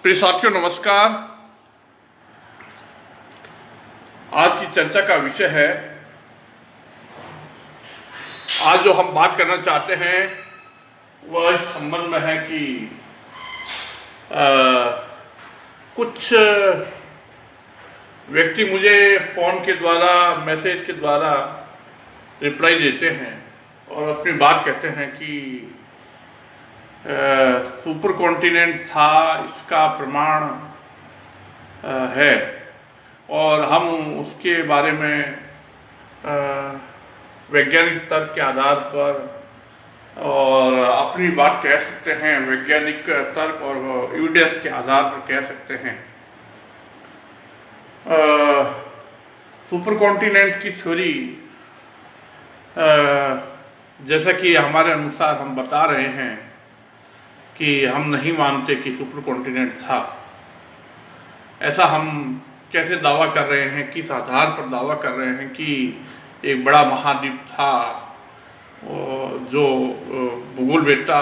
प्रिय साथियों नमस्कार। आज की चर्चा का विषय है, आज जो हम बात करना चाहते हैं वह इस संबंध में है कि कुछ व्यक्ति मुझे फोन के द्वारा, मैसेज के द्वारा रिप्लाई देते हैं और अपनी बात कहते हैं कि सुपर कॉन्टिनेंट था, इसका प्रमाण है और हम उसके बारे में वैज्ञानिक तर्क के आधार पर और अपनी बात कह सकते हैं, वैज्ञानिक तर्क और एविडेंस के आधार पर कह सकते हैं। सुपर कॉन्टिनेंट की थ्योरी जैसा कि हमारे अनुसार हम बता रहे हैं कि हम नहीं मानते कि सुपर कॉन्टिनेंट था। ऐसा हम कैसे दावा कर रहे हैं, किस आधार पर दावा कर रहे हैं कि एक बड़ा महाद्वीप था जो भूगोलवेत्ता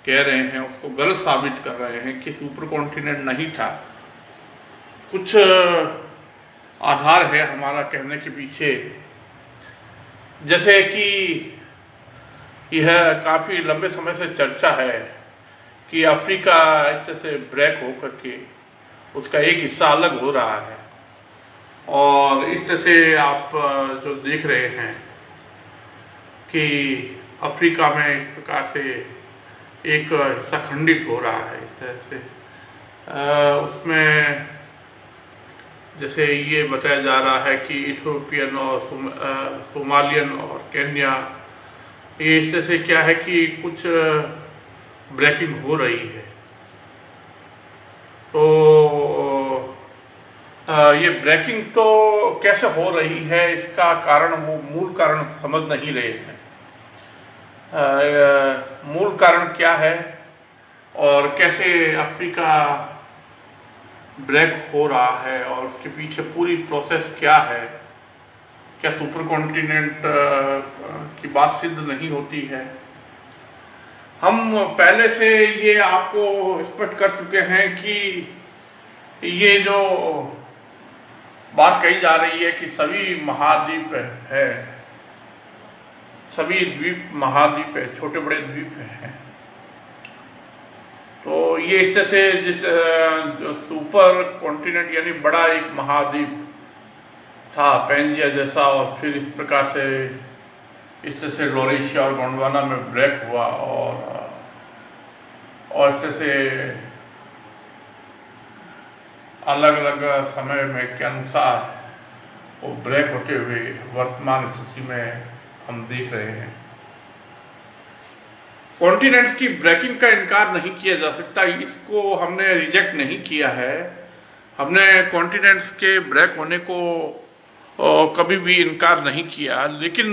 कह रहे हैं उसको गलत साबित कर रहे हैं कि सुपर कॉन्टिनेंट नहीं था। कुछ आधार है हमारा कहने के पीछे, जैसे कि यह काफी लंबे समय से चर्चा है कि अफ्रीका इस तरह से ब्रेक होकर के उसका एक हिस्सा अलग हो रहा है और इस तरह से आप जो देख रहे हैं कि अफ्रीका में इस प्रकार से एक हिस्सा खंडित हो रहा है। इस तरह से उसमें जैसे ये बताया जा रहा है कि इथियोपियन और सोमालियन और केन्या, ये इस तरह से क्या है कि कुछ ब्रेकिंग हो रही है। तो ये ब्रेकिंग तो कैसे हो रही है, इसका कारण, वो मूल कारण समझ नहीं रहे हैं। मूल कारण क्या है और कैसे अफ्रीका ब्रेक हो रहा है और उसके पीछे पूरी प्रोसेस क्या है। क्या सुपर कॉन्टिनेंट की बात सिद्ध नहीं होती है? हम पहले से ये आपको स्पष्ट कर चुके हैं कि ये जो बात कही जा रही है कि सभी महाद्वीप है, सभी द्वीप महाद्वीप है, छोटे बड़े द्वीप हैं, तो ये इस तरह से जिस जो सुपर कॉन्टिनेंट यानी बड़ा एक महाद्वीप था पेंजिया जैसा, और फिर इस प्रकार से इस तरह से लोरेशिया और गोंडवाना में ब्रेक हुआ और इस तरह से अलग अलग समय में के अनुसार वो ब्रेक होते हुए वर्तमान स्थिति में हम देख रहे हैं। कॉन्टिनेंट्स की ब्रेकिंग का इनकार नहीं किया जा सकता, इसको हमने रिजेक्ट नहीं किया है। हमने कॉन्टिनेंट्स के ब्रेक होने को कभी भी इनकार नहीं किया, लेकिन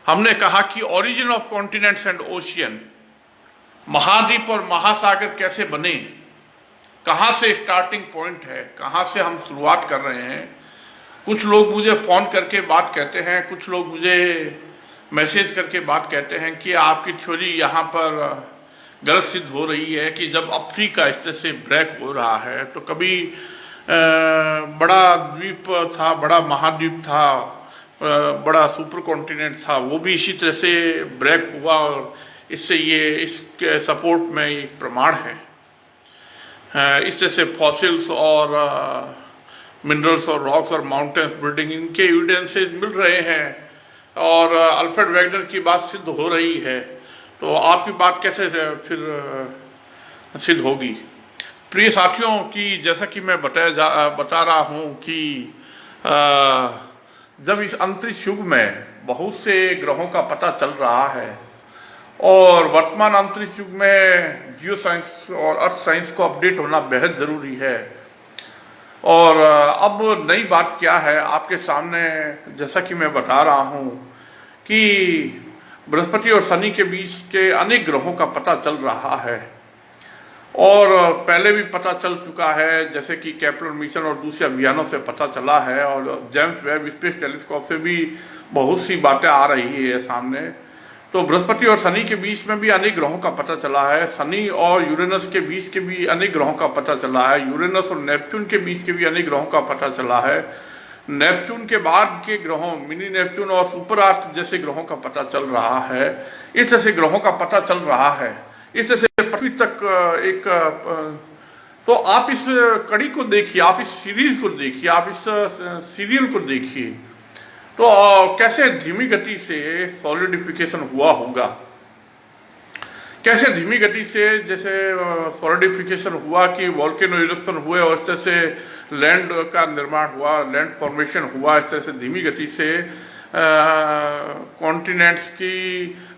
हमने कहा कि origin of continents and ocean, महाद्वीप और महासागर कैसे बने, कहां से स्टार्टिंग पॉइंट है, कहां से हम शुरुआत कर रहे हैं। कुछ लोग मुझे फोन करके बात कहते हैं, कुछ लोग मुझे मैसेज करके बात कहते हैं कि आपकी थ्योरी यहाँ पर गलत सिद्ध हो रही है कि जब अफ्रीका इस तरह से ब्रेक हो रहा है तो कभी बड़ा द्वीप था, बड़ा महाद्वीप था, बड़ा सुपर कॉन्टिनेंट था, वो भी इसी तरह से ब्रेक हुआ और इससे ये इसके सपोर्ट में एक प्रमाण है। इस तरह से फॉसिल्स और मिनरल्स और रॉक्स और माउंटेन्स, बिल्डिंग, इनके एविडेंसेस मिल रहे हैं और अल्फ्रेड वेगनर की बात सिद्ध हो रही है, तो आपकी बात कैसे फिर सिद्ध होगी। प्रिय साथियों की जैसा कि मैं बता रहा हूं कि जब इस अंतरिक्ष युग में बहुत से ग्रहों का पता चल रहा है और वर्तमान अंतरिक्ष युग में जियो साइंस और अर्थ साइंस को अपडेट होना बेहद जरूरी है। और अब नई बात क्या है आपके सामने, जैसा कि मैं बता रहा हूं कि बृहस्पति और शनि के बीच के अनेक ग्रहों का पता चल रहा है और पहले भी पता चल चुका है, जैसे कि केपलर मिशन और दूसरे अभियानों से पता चला है और जेम्स वेब स्पेस टेलीस्कोप से भी बहुत सी बातें आ रही है सामने। तो बृहस्पति और शनि के बीच में भी अनेक ग्रहों का पता चला है, शनि और यूरेनस के बीच के भी अनेक ग्रहों का पता चला है, यूरेनस और नेपच्यून के बीच के भी अनेक ग्रहों का पता चला है। नेपच्यून के बाद के ग्रहों मिनी नेपच्यून और सुपर अर्थ जैसे ग्रहों का पता चल रहा है। इस जैसे ग्रहों का पता चल रहा है, इस जैसे पृथ्वी तक एक तो आप इस कड़ी को देखिए, आप इस सीरीज को देखिए, आप इस सीरियल को देखिए, तो कैसे धीमी गति से सॉलिडिफिकेशन हुआ होगा, कैसे धीमी गति से जैसे सॉलिडिफिकेशन हुआ कि वोल्केनो इरप्शन हुए और इस तरह से लैंड का निर्माण हुआ, लैंड फॉर्मेशन हुआ, इस तरह से धीमी गति से कॉन्टिनेंट्स की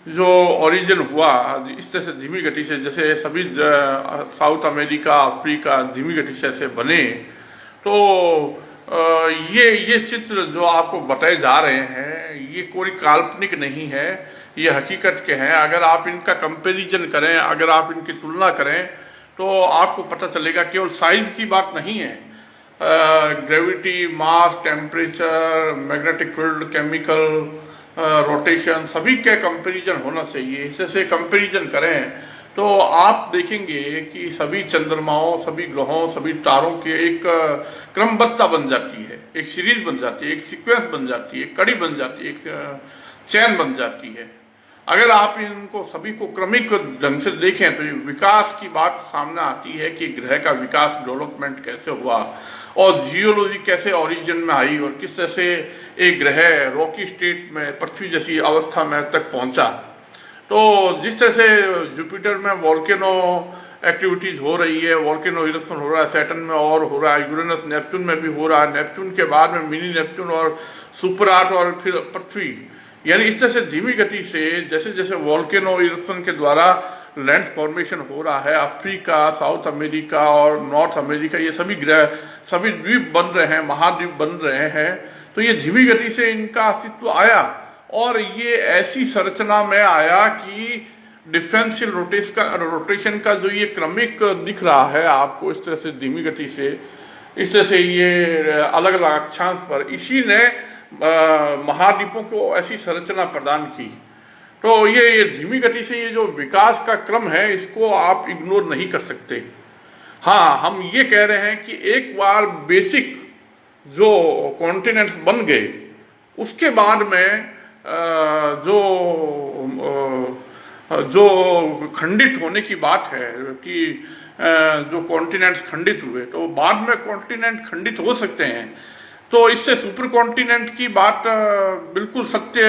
जो ओरिजिन हुआ, इस तरह से धीमी गति से जैसे सभी साउथ अमेरिका, अफ्रीका धीमी गति से ऐसे बने। तो ये चित्र जो आपको बताए जा रहे हैं ये कोई काल्पनिक नहीं है, ये हकीकत के हैं। अगर आप इनका कंपैरिजन करें, अगर आप इनकी तुलना करें तो आपको पता चलेगा केवल साइज की बात नहीं है, gravity, mass, temperature, magnetic field, chemical rotation, सभी के कंपैरिजन होना चाहिए। इससे कंपैरिजन करें तो आप देखेंगे कि सभी चंद्रमाओं, सभी ग्रहों, सभी तारों के एक क्रमबद्धता बन जाती है, एक सीरीज बन जाती है, एक सीक्वेंस बन जाती है, एक कड़ी बन जाती है, एक चैन बन जाती है। अगर आप इनको सभी को क्रमिक ढंग से देखें तो विकास की बात सामने आती है कि ग्रह का विकास, डेवलपमेंट कैसे हुआ और जियोलॉजी कैसे ओरिजिन में आई और किस तरह से एक ग्रह रॉकी स्टेट में, पृथ्वी जैसी अवस्था में तक पहुंचा। तो जिस तरह से जुपिटर में वोल्केनो एक्टिविटीज हो रही है, वोल्केनो इरप्शन हो रहा है, सैटर्न में और हो रहा है, यूरेनस नेपच्यून में भी हो रहा है, नेपच्यून के बाद में मिनी नेपच्यून और सुपर अर्थ और फिर पृथ्वी, यानी इस तरह से धीमी गति से जैसे जैसे वोल्केनो इरप्शन के द्वारा लैंड फॉर्मेशन हो रहा है, अफ्रीका, साउथ अमेरिका और नॉर्थ अमेरिका, ये सभी ग्रह, सभी द्वीप बन रहे हैं, महाद्वीप बन रहे हैं। तो ये धीमी गति से इनका अस्तित्व आया और ये ऐसी संरचना में आया कि डिफरेंशियल रोटेशन का जो ये क्रमिक दिख रहा है आपको इस तरह से धीमी गति से, इस तरह से ये अलग अलग अक्षांश पर, इसी ने महाद्वीपों को ऐसी संरचना प्रदान की। तो ये धीमी गति से ये जो विकास का क्रम है इसको आप इग्नोर नहीं कर सकते। हाँ, हम ये कह रहे हैं कि एक बार बेसिक जो कॉन्टिनेंट्स बन गए उसके बाद में जो खंडित होने की बात है कि जो कॉन्टिनेंट्स खंडित हुए, तो बाद में कॉन्टिनेंट खंडित हो सकते हैं। तो इससे सुपर कॉन्टिनेंट की बात बिल्कुल सत्य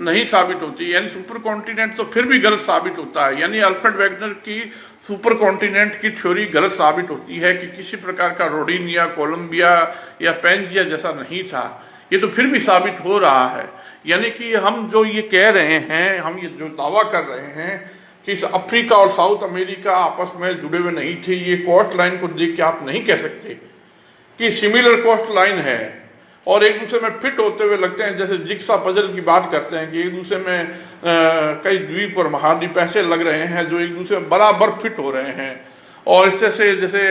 नहीं साबित होती, यानी सुपर कॉन्टिनेंट तो फिर भी गलत साबित होता है। यानी अल्फ्रेड वेगनर की सुपर कॉन्टिनेंट की थ्योरी गलत साबित होती है कि किसी प्रकार का रोडिनिया, कोलंबिया या पेंजिया जैसा नहीं था, ये तो फिर भी साबित हो रहा है। यानी कि हम जो ये कह रहे हैं, हम ये जो दावा कर रहे हैं कि अफ्रीका और साउथ अमेरिका आपस में जुड़े हुए नहीं थे, ये कोस्ट लाइन को देख के आप नहीं कह सकते कि सिमिलर कोस्ट लाइन है और एक दूसरे में फिट होते हुए लगते हैं, जैसे जिक्सा पजल की बात करते हैं कि एक दूसरे में कई द्वीप और महाद्वीप ऐसे लग रहे हैं जो एक दूसरे में बराबर फिट हो रहे हैं। और इस तरह से जैसे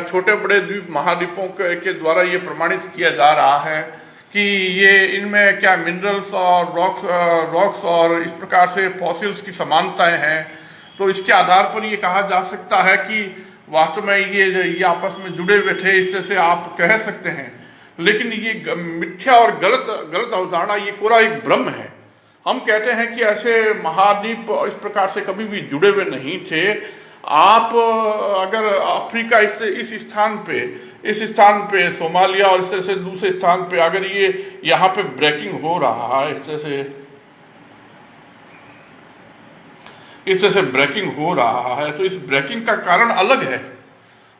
छोटे बड़े द्वीप महाद्वीपों के द्वारा ये प्रमाणित किया जा रहा है कि ये इनमें क्या मिनरल्स और रॉक्स और इस प्रकार से फॉसिल्स की समानताएं हैं। तो इसके आधार पर ये कहा जा सकता है कि वास्तव में ये आपस में जुड़े हुए थे, इस तरह से आप कह सकते हैं। लेकिन ये मिथ्या और गलत अवधारणा, ये पूरा एक भ्रम है। हम कहते हैं कि ऐसे महाद्वीप इस प्रकार से कभी भी जुड़े हुए नहीं थे। आप अगर अफ्रीका इस स्थान पे सोमालिया और इस तरह से दूसरे स्थान पे अगर ये यहाँ पे ब्रेकिंग हो रहा है, इस तरह से ब्रेकिंग हो रहा है, तो इस ब्रेकिंग का कारण अलग है।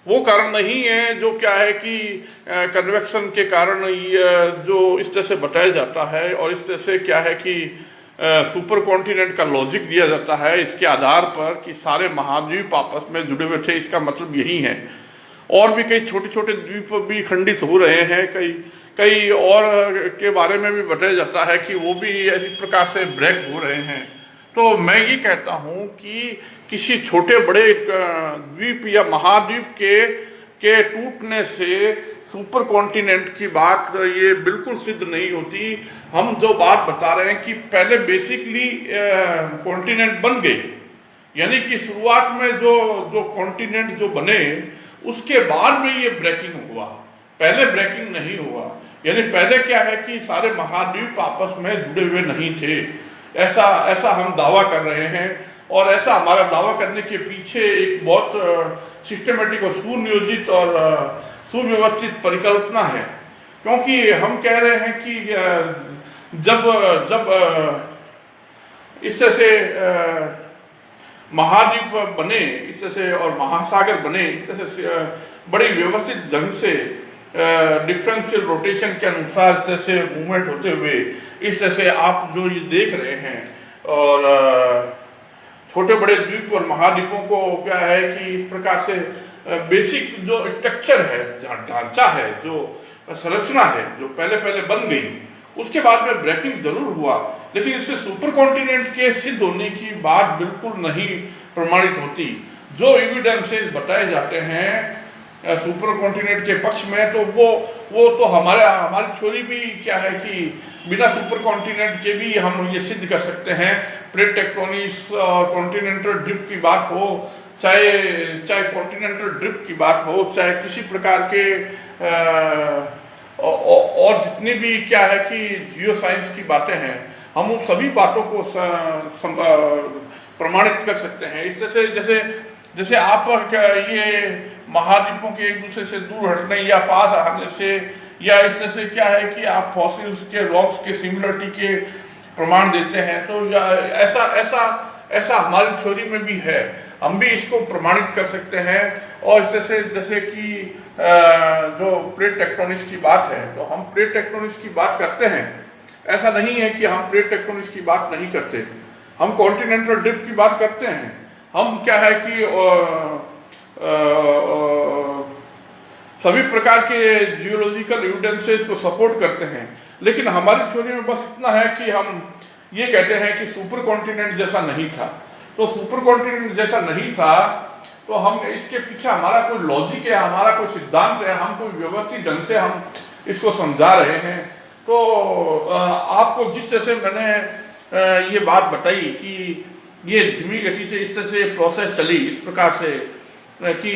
वो कारण नहीं है जो क्या है कि कन्वेक्शन के कारण जो इस तरह से बताया जाता है और इस तरह से क्या है कि सुपर कॉन्टिनेंट का लॉजिक दिया जाता है इसके आधार पर कि सारे महाद्वीप आपस में जुड़े हुए थे, इसका मतलब यही है। और भी कई छोटे छोटे द्वीप भी खंडित हो रहे हैं, कई और के बारे में भी बताया जाता है कि वो भी इस प्रकार से ब्रेक हो रहे हैं। तो मैं ये कहता हूं कि किसी छोटे बड़े द्वीप या महाद्वीप के के टूटने से सुपर कॉन्टिनेंट की बात ये बिल्कुल सिद्ध नहीं होती। हम जो बात बता रहे हैं कि पहले बेसिकली कॉन्टिनेंट बन गए, यानी कि शुरुआत में जो कॉन्टिनेंट जो बने उसके बाद में ये ब्रेकिंग हुआ, पहले ब्रेकिंग नहीं हुआ। यानी पहले क्या है कि सारे महाद्वीप आपस में जुड़े हुए नहीं थे, ऐसा हम दावा कर रहे हैं। और ऐसा हमारा दावा करने के पीछे एक बहुत सिस्टमेटिक और सुनियोजित और सुव्यवस्थित परिकल्पना है, क्योंकि हम कह रहे हैं कि जब इस तरह से महाद्वीप बने इस तरह से और महासागर बने इस तरह से बड़ी व्यवस्थित ढंग से डिफरेंशियल रोटेशन के अनुसार इस तरह से मूवमेंट होते हुए इस तरह से आप जो ये देख रहे हैं, और छोटे बड़े द्वीप और महाद्वीपों को क्या है कि इस प्रकार से बेसिक जो स्ट्रक्चर है, ढांचा है, जो संरचना है जो पहले बन गई, उसके बाद में ब्रेकिंग जरूर हुआ, लेकिन इससे सुपर कॉन्टिनेंट के सिद्ध होने की बात बिल्कुल नहीं प्रमाणित होती। जो एविडेंसेस बताए जाते हैं सुपर कॉन्टिनेंट के पक्ष में, तो वो तो हमारी थ्योरी भी क्या है कि बिना सुपर कॉन्टिनेंट के भी हम ये सिद्ध कर सकते हैं। प्लेट टेक्टोनिक्स और कॉन्टिनेंटल ड्रिफ्ट की बात हो, चाहे कॉन्टिनेंटल ड्रिफ्ट की बात हो, चाहे किसी प्रकार के और जितनी भी क्या है कि जियो साइंस की बातें हैं, हम उन सभी बातों को प्रमाणित कर सकते हैं। इस तरह से जैसे आप ये महाद्वीपों के एक दूसरे से दूर हटने या पास आने से, या इस तरह से क्या है कि आप फॉसिल्स के रॉक्स के सिमिलरिटी के प्रमाण देते हैं, तो ऐसा हमारी थ्योरी में भी है, हम भी इसको प्रमाणित कर सकते हैं। और इस तरह से जैसे कि जो प्लेट टेक्टोनिक्स की बात है, तो हम प्लेट टेक्टोनिक्स की बात करते हैं, ऐसा नहीं है कि हम प्लेट टेक्टोनिक्स की बात नहीं करते, हम कॉन्टिनेंटल ड्रिफ्ट की बात करते हैं। हम क्या है कि सभी प्रकार के जियोलॉजिकल एविडेंसेस को सपोर्ट करते हैं, लेकिन हमारी थ्योरी में बस इतना है कि हम ये कहते हैं कि सुपर कॉन्टिनेंट जैसा नहीं था। तो सुपर कॉन्टिनेंट जैसा नहीं था तो हम इसके पीछे हमारा कोई लॉजिक है, हमारा कोई सिद्धांत है, हम कोई व्यवस्थित ढंग से हम इसको समझा रहे हैं। तो आपको जिस तरह से मैंने ये बात बताई कि ये धीमी गति से इस तरह से प्रोसेस चली, इस प्रकार से कि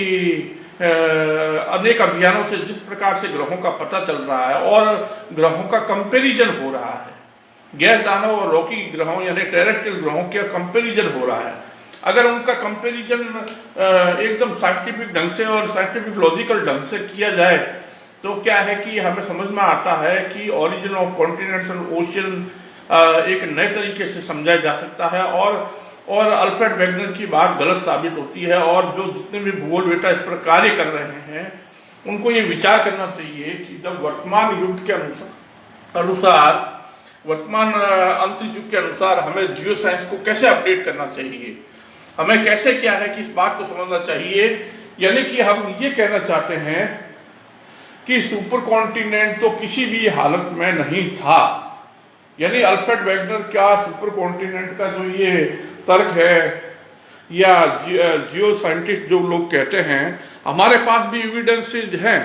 अनेक अभियानों से जिस प्रकार से ग्रहों का पता चल रहा है और ग्रहों का कंपैरिजन हो रहा है, गैस दानव और रॉकी ग्रहों यानी टेरेस्ट्रियल ग्रहों के कंपैरिजन हो रहा है। अगर उनका कंपैरिजन एकदम साइंटिफिक ढंग से और साइंटिफिक लॉजिकल ढंग से किया जाए, तो क्या है कि हमें समझ में आता है कि origin of continents and ocean एक नए तरीके से समझा जा सकता है। और अल्फ्रेड वेगनर की बात गलत साबित होती है, और जो जितने भी भूगोल बेटा इस पर कार्य कर रहे हैं उनको ये विचार करना चाहिए कि जब वर्तमान युग के अनुसार वर्तमान अंतरिक्ष युग के अनुसार हमें जियो साइंस को कैसे अपडेट करना चाहिए, हमें कैसे क्या है कि इस बात को समझना चाहिए। यानी कि हम ये कहना चाहते हैं कि सुपर कॉन्टिनेंट तो किसी भी हालत में नहीं था। यानी अल्फ्रेड वेगनर क्या सुपर कॉन्टिनेंट का जो ये तर्क है या जियो साइंटिस्ट जो लोग कहते हैं, हमारे पास भी एविडेंसेस हैं,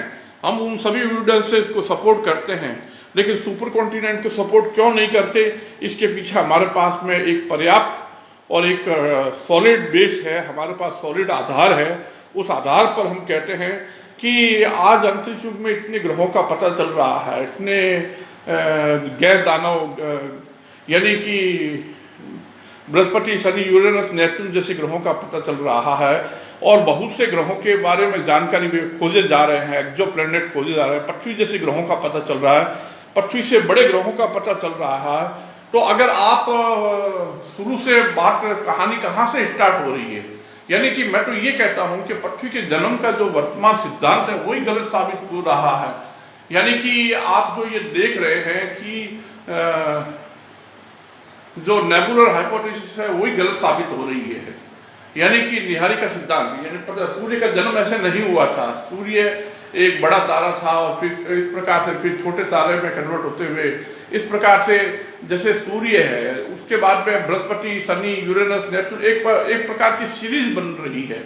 हम उन सभी एविडेंसेस को सपोर्ट करते हैं, लेकिन सुपर कॉन्टिनेंट को सपोर्ट क्यों नहीं करते, इसके पीछे हमारे पास में एक पर्याप्त और एक सॉलिड बेस है, हमारे पास सॉलिड आधार है। उस आधार पर हम कहते हैं कि आज अंतरिक्ष युग में इतने ग्रहों का पता चल रहा है, इतने गैस दानव यानी कि बृहस्पति, शनि, यूरेनस, नेपच्यून जैसे ग्रहों का पता चल रहा है, और बहुत से ग्रहों के बारे में जानकारी भी खोजे जा रहे हैं, एक्सो प्लैनेट खोजे जा रहे हैं, पृथ्वी जैसे ग्रहों का पता चल रहा है, पृथ्वी से बड़े ग्रहों का पता चल रहा है। तो अगर आप शुरू से बात कहानी कहाँ से स्टार्ट हो रही है, यानी कि मैं तो ये कहता हूं कि पृथ्वी के जन्म का जो वर्तमान सिद्धांत है वही गलत साबित हो रहा है। यानी कि आप जो ये देख रहे हैं कि जो नेबुलर हाइपोथेसिस है वही गलत साबित हो रही है। यानी कि निहारिका सिद्धांत, यानी पता सूर्य का जन्म ऐसे नहीं हुआ था, सूर्य एक बड़ा तारा था और फिर इस प्रकार से फिर छोटे तारे में कन्वर्ट होते हुए इस प्रकार से जैसे सूर्य है, उसके बाद में बृहस्पति, शनि, यूरेनस, नेपच्यून एक प्रकार की सीरीज बन रही है।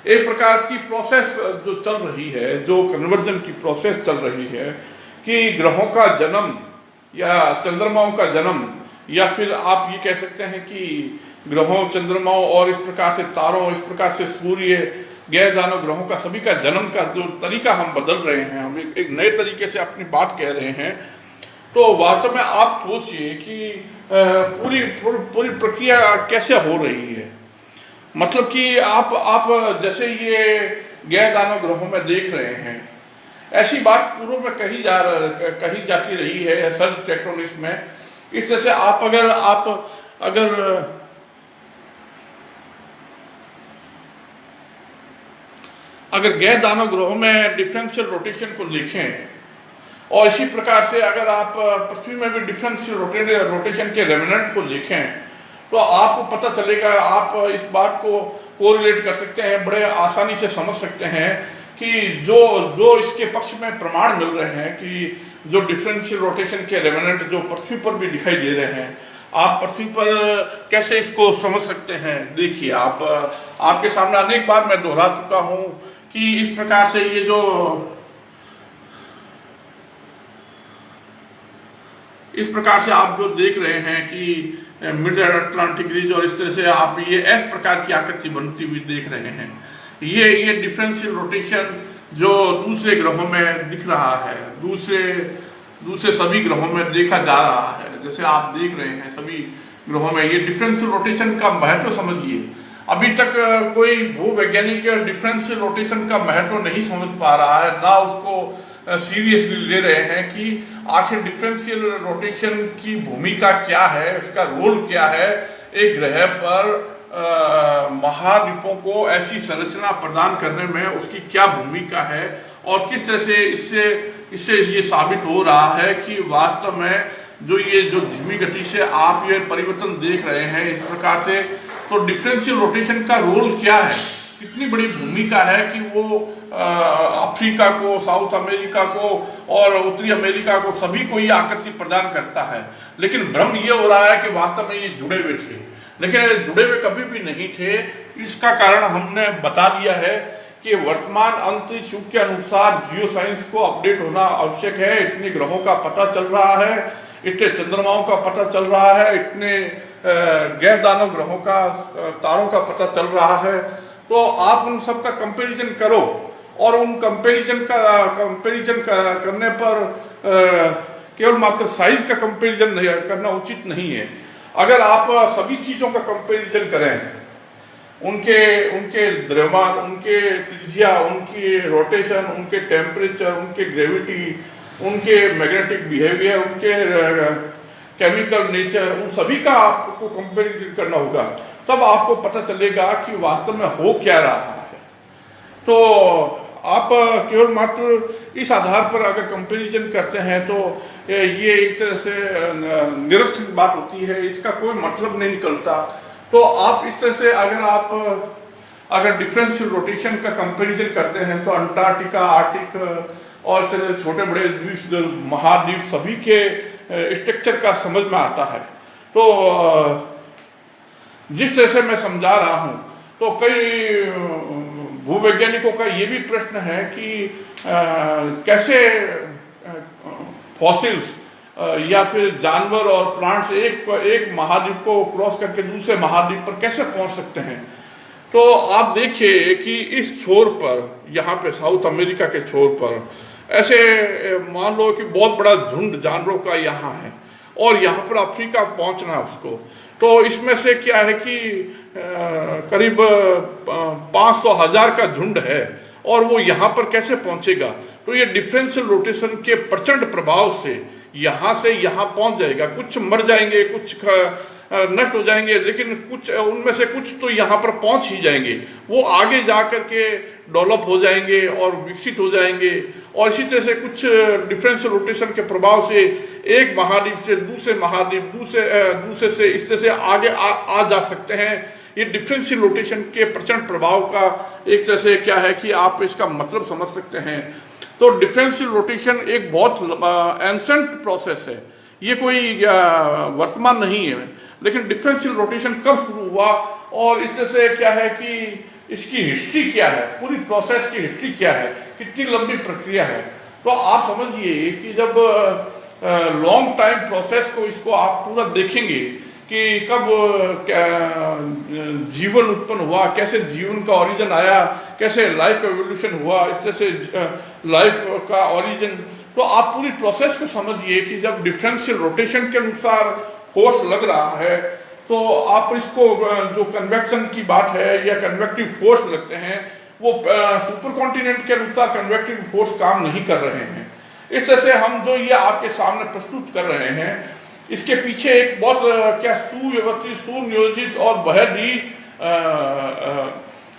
एक प्रकार की प्रोसेस जो चल रही है, जो कन्वर्जन की प्रोसेस चल रही है कि ग्रहों का जन्म या चंद्रमाओं का जन्म, या फिर आप ये कह सकते हैं कि ग्रहों, चंद्रमाओं और इस प्रकार से तारों, इस प्रकार से सूर्य, गैर दानव ग्रहों का सभी का जन्म का जो तरीका हम बदल रहे हैं, हम एक नए तरीके से अपनी बात कह रहे हैं। तो वास्तव में आप सोचिए कि पूरी प्रक्रिया कैसे हो रही है। मतलब कि आप जैसे ये गैर दानव ग्रहों में देख रहे हैं, ऐसी बात पूर्व में कही जाती रही है सर्च टेक्टोनिक्स में। इस तरह से आप अगर गैर दानव ग्रहों में डिफरेंशियल रोटेशन को देखें, और इसी प्रकार से अगर आप पृथ्वी में भी डिफरेंशियल रोटेशन के रेमिनेंट को देखें, तो आपको पता चलेगा, आप इस बात को कोरिलेट कर सकते हैं, बड़े आसानी से समझ सकते हैं कि जो इसके पक्ष में प्रमाण मिल रहे हैं कि जो डिफरेंशियल रोटेशन के रेमिनेंट जो पृथ्वी पर भी दिखाई दे रहे हैं, आप पृथ्वी पर कैसे इसको समझ सकते हैं। देखिए, आपके सामने अनेक बार मैं दोहरा चुका हूं कि इस प्रकार से ये जो इस प्रकार से आप जो देख रहे हैं कि मिड अटलांटिक रीज, और इस तरह से आप ये एस प्रकार की आकृति बनती हुई देख रहे हैं, ये डिफरेंशियल रोटेशन जो दूसरे ग्रहों में दिख रहा है, दूसरे सभी ग्रहों में देखा जा रहा है। जैसे आप देख रहे हैं सभी ग्रहों में ये डिफरेंशियल रोटेशन का महत्व समझिए। अभी तक कोई भूवैज्ञानिक डिफरेंशियल रोटेशन का महत्व नहीं समझ पा रहा है, ना उसको सीरियसली ले रहे हैं कि आखिर डिफरेंशियल रोटेशन की भूमिका क्या है, इसका रोल क्या है, एक ग्रह पर महाद्वीपों को ऐसी संरचना प्रदान करने में उसकी क्या भूमिका है, और किस तरह से इससे ये साबित हो रहा है कि वास्तव में जो धीमी गति से आप ये परिवर्तन देख रहे हैं इस प्रकार से, तो डिफरेंशियल रोटेशन का रोल क्या है, कितनी बड़ी भूमिका है कि वो अफ्रीका को, साउथ अमेरिका को और उत्तरी अमेरिका को सभी को ये आकृति प्रदान करता है। लेकिन भ्रम ये हो रहा है कि वास्तव में ये जुड़े हुए थे, लेकिन जुड़े हुए कभी भी नहीं थे। इसका कारण हमने बता दिया है कि वर्तमान अंतरिक्ष युग के अनुसार जियो साइंस को अपडेट होना आवश्यक है। इतने ग्रहों का पता चल रहा है, इतने चंद्रमाओं का पता चल रहा है, इतने गैर दानव ग्रहों का, तारों का पता चल रहा है। तो आप उन सब का कंपैरिजन करो, और उन कंपैरिजन करने पर केवल मात्र साइज का कंपैरिजन नहीं करना उचित नहीं है। अगर आप सभी चीजों का कंपैरिजन करें, उनके द्रव्यमान, उनके त्रिज्या, उनकी रोटेशन, उनके टेम्परेचर, उनके ग्रेविटी, उनके मैग्नेटिक बिहेवियर, उनके केमिकल नेचर, उन सभी का आपको कंपैरिजन करना होगा, तब आपको पता चलेगा कि वास्तव में हो क्या रहा है। तो आप केवल मात्र इस आधार पर अगर कंपैरिजन करते हैं तो ये एक तरह से निरर्थक बात होती है, इसका कोई मतलब नहीं निकलता। तो आप इस तरह से अगर डिफरेंशियल रोटेशन का कंपैरिजन करते हैं तो अंटार्कटिका, आर्कटिक और इस तरह छोटे बड़े द्वीप, महाद्वीप सभी के स्ट्रक्चर का समझ में आता है। तो जिस तरह से मैं समझा रहा हूं, तो कई भूवैज्ञानिकों का ये भी प्रश्न है कि कैसे फॉसिल्स या फिर जानवर और प्लांट्स एक महाद्वीप को क्रॉस करके दूसरे महाद्वीप पर कैसे पहुंच सकते हैं। तो आप देखिए कि इस छोर पर, यहाँ पे साउथ अमेरिका के छोर पर ऐसे मान लो कि बहुत बड़ा झुंड जानवरों का यहाँ है, और यहाँ पर अफ्रीका पहुंचना उसको, तो इसमें से क्या है कि करीब 500,000 का झुंड है, और वो यहाँ पर कैसे पहुंचेगा। तो ये डिफरेंशियल रोटेशन के प्रचंड प्रभाव से यहाँ से यहाँ पहुंच जाएगा। कुछ मर जाएंगे, कुछ नष्ट हो जाएंगे, लेकिन कुछ उनमें से कुछ तो यहाँ पर पहुंच ही जाएंगे। वो आगे जाकर के डेवलप हो जाएंगे और विकसित हो जाएंगे, और इसी तरह से कुछ डिफरेंशियल रोटेशन के प्रभाव से एक महाद्वीप से दूसरे महाद्वीप, दूसरे से इस तरह से आगे आ जा सकते हैं। ये डिफरेंशियल रोटेशन के प्रचंड प्रभाव का एक तरह से क्या है कि आप इसका मतलब समझ सकते हैं। तो डिफरेंशियल रोटेशन एक बहुत एंसेंट प्रोसेस है, ये कोई वर्तमान नहीं है। लेकिन डिफरेंशियल रोटेशन कब शुरू हुआ, और इस तरह से क्या है कि इसकी हिस्ट्री क्या है, पूरी प्रोसेस की हिस्ट्री क्या है, कितनी लंबी प्रक्रिया है। तो आप समझिए कि जब लॉन्ग टाइम प्रोसेस को इसको आप पूरा देखेंगे कि कब जीवन उत्पन्न हुआ, कैसे जीवन का ओरिजिन आया, कैसे लाइफ एवोल्यूशन हुआ, इस तरह से लाइफ का ओरिजिन, तो आप पूरी प्रोसेस को समझिए कि जब डिफरेंशियल रोटेशन के अनुसार फोर्स लग रहा है तो आप इसको जो कन्वेक्शन की बात है या कन्वेक्टिव फोर्स लगते हैं वो सुपर कॉन्टिनेंट के अनुसार कन्वेक्टिव फोर्स काम नहीं कर रहे हैं। इस तरह से हम जो ये आपके सामने प्रस्तुत कर रहे हैं इसके पीछे एक बहुत क्या सुव्यवस्थित, सुनियोजित और बेहद ही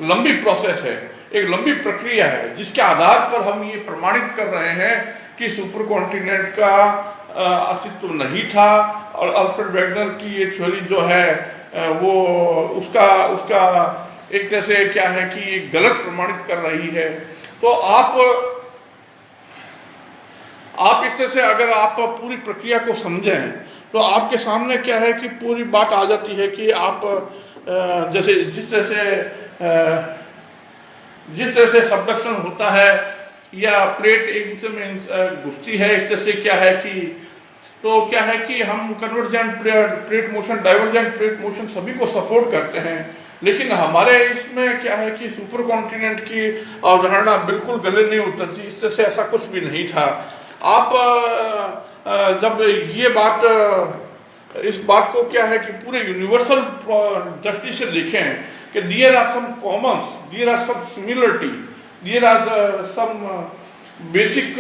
लंबी प्रोसेस है, एक लंबी प्रक्रिया है, जिसके आधार पर हम ये प्रमाणित कर रहे हैं कि सुपर कॉन्टिनेंट का अस्तित्व नहीं था और अल्फ्रेड वेगनर की ये थ्योरी जो है वो उसका एक तरह से क्या है कि गलत प्रमाणित कर रही है। तो आप इस तरह से अगर आप पूरी प्रक्रिया को समझें तो आपके सामने क्या है कि पूरी बात आ जाती है कि आप जैसे जिस तरह से सबडक्शन होता है या प्लेट एक दूसरे में घुसती है, इस तरह से क्या है कि हम convergent plate motion, divergent plate motion सभी को सपोर्ट करते हैं, लेकिन हमारे इसमें क्या है कि सुपर कॉन्टिनेंट की अवधारणा बिल्कुल गले नहीं उतरती। इस तरह से ऐसा कुछ भी नहीं था। आप जब ये बात इस बात को क्या है कि पूरे यूनिवर्सल दृष्टि से देखें कि there are some common, there are some similarity, there are some basic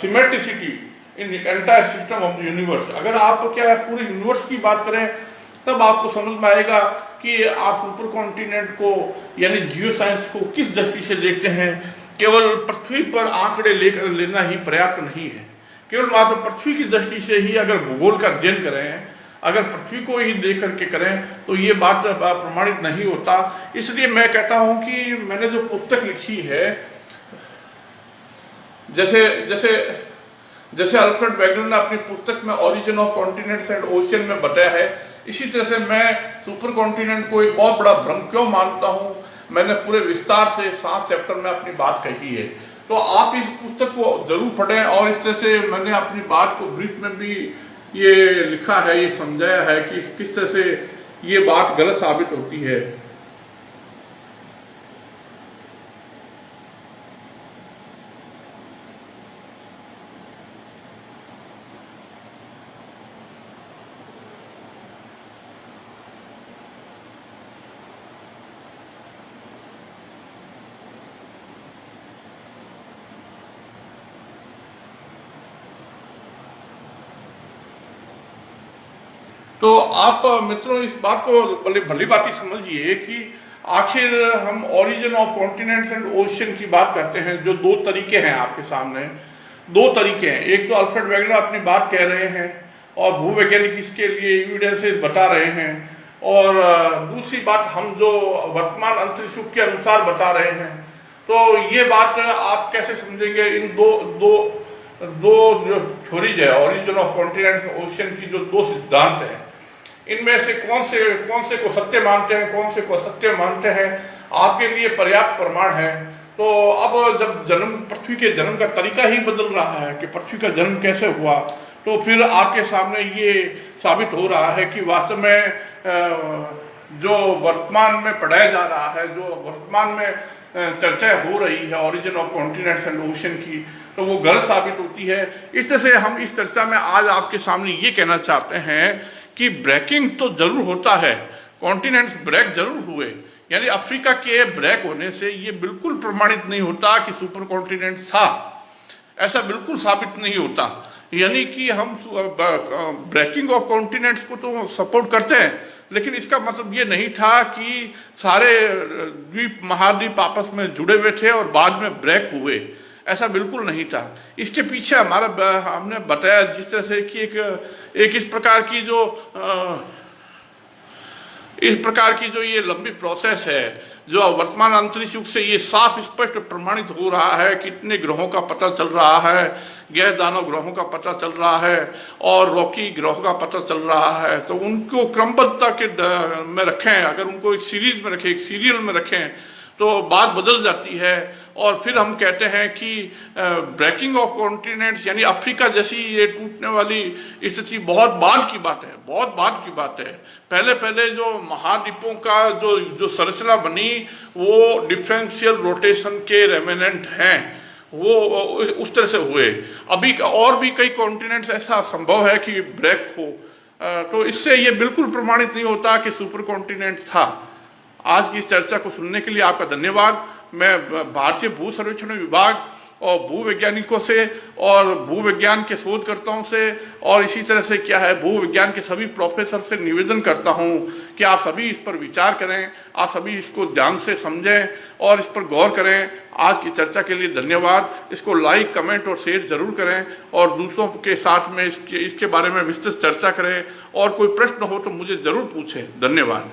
symmetricity in entire system of the universe. अगर आप क्या पूरे यूनिवर्स की बात करें तब आपको समझ में आएगा कि आप सुपर कॉन्टिनेंट को यानी जियो साइंस को किस दृष्टि से देखते हैं। केवल पृथ्वी पर आंकड़े लेकर लेना ही पर्याप्त नहीं है। केवल मात्र पृथ्वी की दृष्टि से ही अगर भूगोल का अध्ययन करें, अगर पृथ्वी को ही देख करके करें तो ये बात प्रमाणित नहीं होता। इसलिए मैं कहता हूं कि मैंने जो पुस्तक लिखी है, जैसे अल्फ्रेड वेगनर ने अपनी पुस्तक में origin of continents and ocean में बताया है, इसी तरह से मैं सुपर कॉन्टिनेंट को एक बहुत बड़ा भ्रम क्यों मानता हूं, मैंने पूरे विस्तार से 7 चैप्टर में अपनी बात कही है। तो आप इस पुस्तक को जरूर पढ़ें और इस तरह से मैंने अपनी बात को ब्रीफ में भी ये लिखा है, ये समझाया है कि किस तरह से ये बात गलत साबित होती है। तो आप मित्रों इस बात को भली भांति समझिए कि आखिर हम origin of continents and ocean की बात करते हैं, जो 2 तरीके हैं आपके सामने, 2 तरीके हैं। एक तो अल्फ्रेड वेगनर अपनी बात कह रहे हैं और भूवैज्ञानिक इसके लिए एविडेंसेस बता रहे हैं, और दूसरी बात हम जो वर्तमान अंतरिक्ष के अनुसार बता रहे हैं। तो ये बात आप कैसे समझेंगे, इन दो जो थ्योरीज है, ओरिजिन ऑफ कॉन्टिनेंट्स ओशियन की जो 2 सिद्धांत हैं, इनमें से कौन से को सत्य मानते हैं, कौन से को असत्य मानते हैं, आपके लिए पर्याप्त प्रमाण है। तो अब जब पृथ्वी के जन्म का तरीका ही बदल रहा है कि पृथ्वी का जन्म कैसे हुआ, तो फिर आपके सामने ये साबित हो रहा है कि वास्तव में जो वर्तमान में पढ़ाया जा रहा है, जो वर्तमान में चर्चा हो रही है origin of continents and ocean की, तो वो गलत साबित होती है। इस तरह से हम इस चर्चा में आज आपके सामने ये कहना चाहते हैं कि ब्रेकिंग तो जरूर होता है, कॉन्टिनेंट्स ब्रेक जरूर हुए, यानी अफ्रीका के ब्रेक होने से ये बिल्कुल प्रमाणित नहीं होता कि सुपर कॉन्टिनेंट था, ऐसा बिल्कुल साबित नहीं होता। यानी कि हम ब्रेकिंग ऑफ कॉन्टिनेंट्स को तो सपोर्ट करते हैं, लेकिन इसका मतलब ये नहीं था कि सारे द्वीप महाद्वीप आपस में जुड़े हुए थे और बाद में ब्रेक हुए, ऐसा बिल्कुल नहीं था। इसके पीछे हमने बताया जिस तरह से कि एक इस प्रकार की जो ये लंबी प्रोसेस है, जो वर्तमान अंतरिक्ष युग से ये साफ स्पष्ट प्रमाणित हो रहा है, कितने ग्रहों का पता चल रहा है, गैर दानव ग्रहों का पता चल रहा है और रॉकी ग्रहों का पता चल रहा है। तो उनको क्रमबद्धता के में रखें, अगर उनको एक सीरीज में रखें, एक सीरियल में रखें तो बात बदल जाती है। और फिर हम कहते हैं कि ब्रेकिंग ऑफ कॉन्टिनेंट्स यानी अफ्रीका जैसी ये टूटने वाली स्थिति बहुत बाद की बात है, बहुत बाद की बात है। पहले पहले जो महाद्वीपों का जो संरचना बनी वो डिफरेंशियल रोटेशन के रेमिनेंट हैं, वो उस तरह से हुए। अभी और भी कई कॉन्टिनेंट्स ऐसा संभव है कि ब्रेक हो, तो इससे ये बिल्कुल प्रमाणित नहीं होता कि सुपर कॉन्टिनेंट था। आज की इस चर्चा को सुनने के लिए आपका धन्यवाद। मैं भारतीय भू सर्वेक्षण विभाग और भूवैज्ञानिकों से और भूविज्ञान के शोधकर्ताओं से और इसी तरह से क्या है भूविज्ञान के सभी प्रोफेसर से निवेदन करता हूं कि आप सभी इस पर विचार करें, आप सभी इसको ध्यान से समझें और इस पर गौर करें। आज की चर्चा के लिए धन्यवाद। इसको लाइक, कमेंट और शेयर जरूर करें और दूसरों के साथ में इसके बारे में विस्तृत चर्चा करें और कोई प्रश्न हो तो मुझे जरूर पूछें। धन्यवाद।